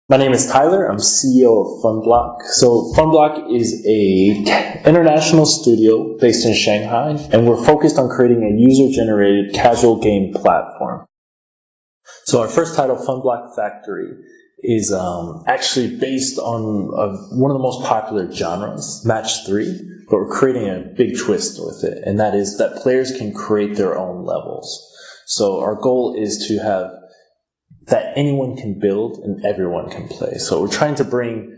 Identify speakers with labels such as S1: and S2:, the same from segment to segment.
S1: My name is Tyler. I'm CEO of FunBlock. So FunBlock is a international studio based in Shanghai, and we're focused on creating a user-generated casual game platform. So our first title, FunBlock Factory, is actually based on one of the most popular genres, Match 3, but we're creating a big twist with it, and that is that players can create their own levels. So our goal is to have that anyone can build and everyone can play. So we're trying to bring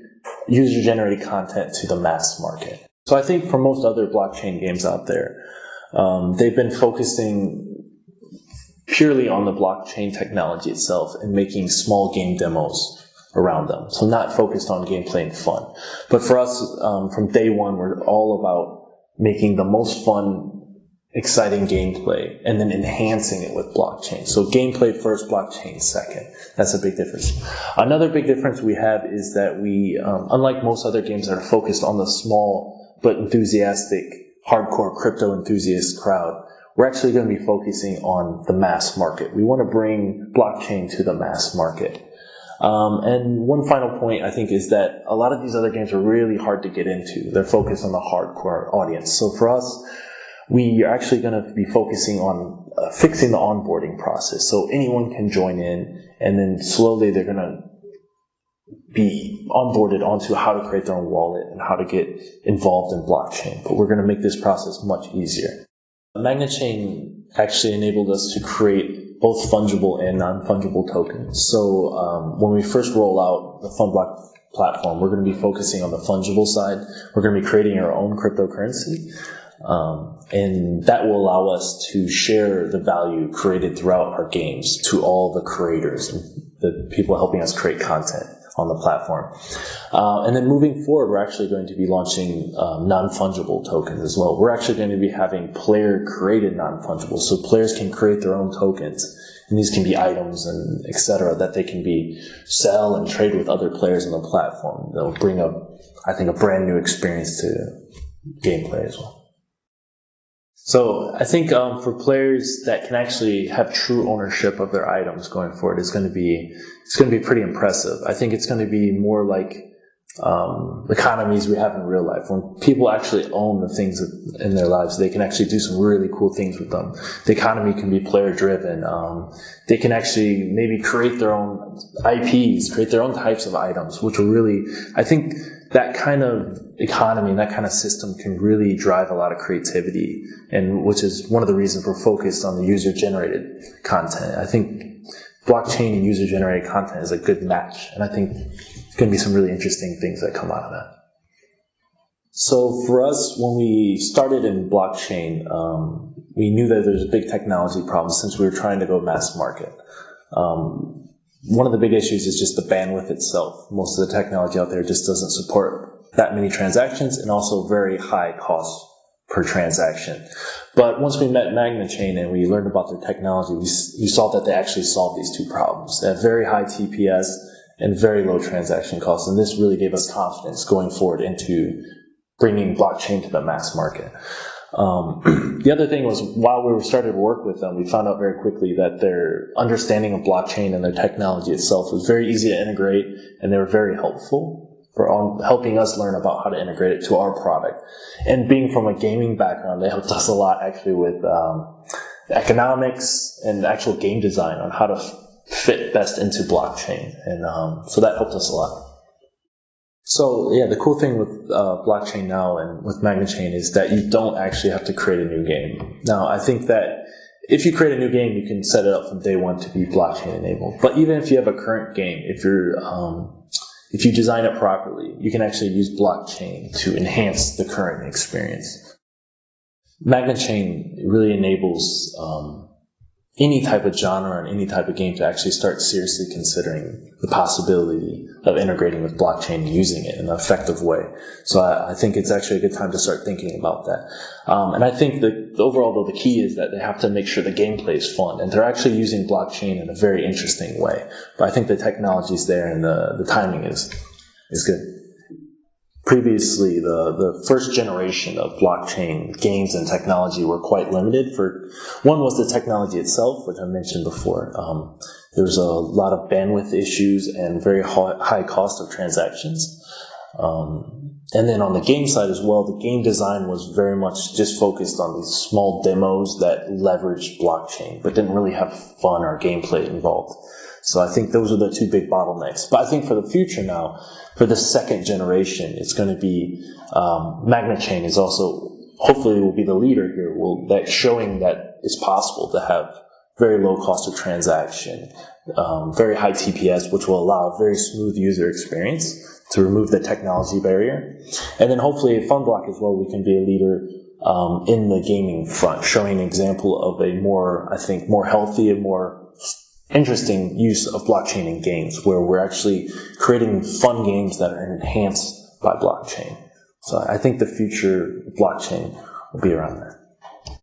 S1: user-generated content to the mass market. So I think for most other blockchain games out there, they've been focusing purely on the blockchain technology itself and making small game demos around them. So not focused on gameplay and fun. But for us, from day one, we're all about making the most fun, exciting gameplay and then enhancing it with blockchain. So gameplay first, blockchain second. That's a big difference. Another big difference we have is that we, unlike most other games that are focused on the small but enthusiastic, hardcore crypto enthusiast crowd, we're actually going to be focusing on the mass market. We want to bring blockchain to the mass market. And one final point, I think, is that a lot of these other games are really hard to get into. They're focused on the hardcore audience. So for us, we are actually going to be focusing on fixing the onboarding process. So anyone can join in, and then slowly they're going to be onboarded onto how to create their own wallet and how to get involved in blockchain. But we're going to make this process much easier. MagnaChain actually enabled us to create both fungible and non-fungible tokens. So when we first roll out the FunBlock platform, we're going to be focusing on the fungible side. We're going to be creating our own cryptocurrency. And that will allow us to share the value created throughout our games to all the creators and the people helping us create content on the platform. And then moving forward, we're actually going to be launching non-fungible tokens as well. We're actually going to be having player-created non-fungible, so players can create their own tokens, and these can be items and etc. that they can be sell and trade with other players on the platform. They'll bring I think, a brand new experience to gameplay as well. So I think for players that can actually have true ownership of their items going forward, it's going to be pretty impressive. I think it's going to be more like economies we have in real life. When people actually own the things in their lives, they can actually do some really cool things with them. The economy can be player driven. They can actually maybe create their own IPs, create their own types of items, which will really, I think that kind of economy and that kind of system can really drive a lot of creativity, and which is one of the reasons we're focused on the user-generated content. I think blockchain and user-generated content is a good match, and I think there's going to be some really interesting things that come out of that. So for us, when we started in blockchain, we knew that there's a big technology problem since we were trying to go mass market. One of the big issues is just the bandwidth itself. Most of the technology out there just doesn't support that many transactions, and also very high cost per transaction. But once we met MagnaChain and we learned about their technology, we saw that they actually solved these two problems. They have very high TPS and very low transaction costs, and this really gave us confidence going forward into bringing blockchain to the mass market. The other thing was, while we started to work with them, we found out very quickly that their understanding of blockchain and their technology itself was very easy to integrate, and they were very helpful for helping us learn about how to integrate it to our product. And being from a gaming background, they helped us a lot actually with economics and actual game design on how to fit best into blockchain. And so that helped us a lot. So yeah, the cool thing with blockchain now and with MagnaChain is that you don't actually have to create a new game. Now, I think that if you create a new game, you can set it up from day one to be blockchain enabled. But even if you have a current game, if you design it properly, you can actually use blockchain to enhance the current experience. MagnaChain really enables any type of genre and any type of game to actually start seriously considering the possibility of integrating with blockchain and using it in an effective way. So I think it's actually a good time to start thinking about that. And I think that overall, though, the key is that they have to make sure the gameplay is fun, and they're actually using blockchain in a very interesting way. But I think the technology is there, and the timing is good. previously the first generation of blockchain games and technology were quite limited. One was the technology itself, which I mentioned before. There was a lot of bandwidth issues and very high cost of transactions. And then on the game side as well, the game design was very much just focused on these small demos that leveraged blockchain, but didn't really have fun or gameplay involved. So I think those are the two big bottlenecks. But I think for the future now, for the second generation, it's going to be MagnaChain is also, hopefully will be the leader here, that's showing that it's possible to have very low cost of transaction, very high TPS, which will allow a very smooth user experience to remove the technology barrier. And then hopefully at FunBlock as well, we can be a leader in the gaming front, showing an example of a more healthy and more interesting use of blockchain in games, where we're actually creating fun games that are enhanced by blockchain. So I think the future of blockchain will be around that.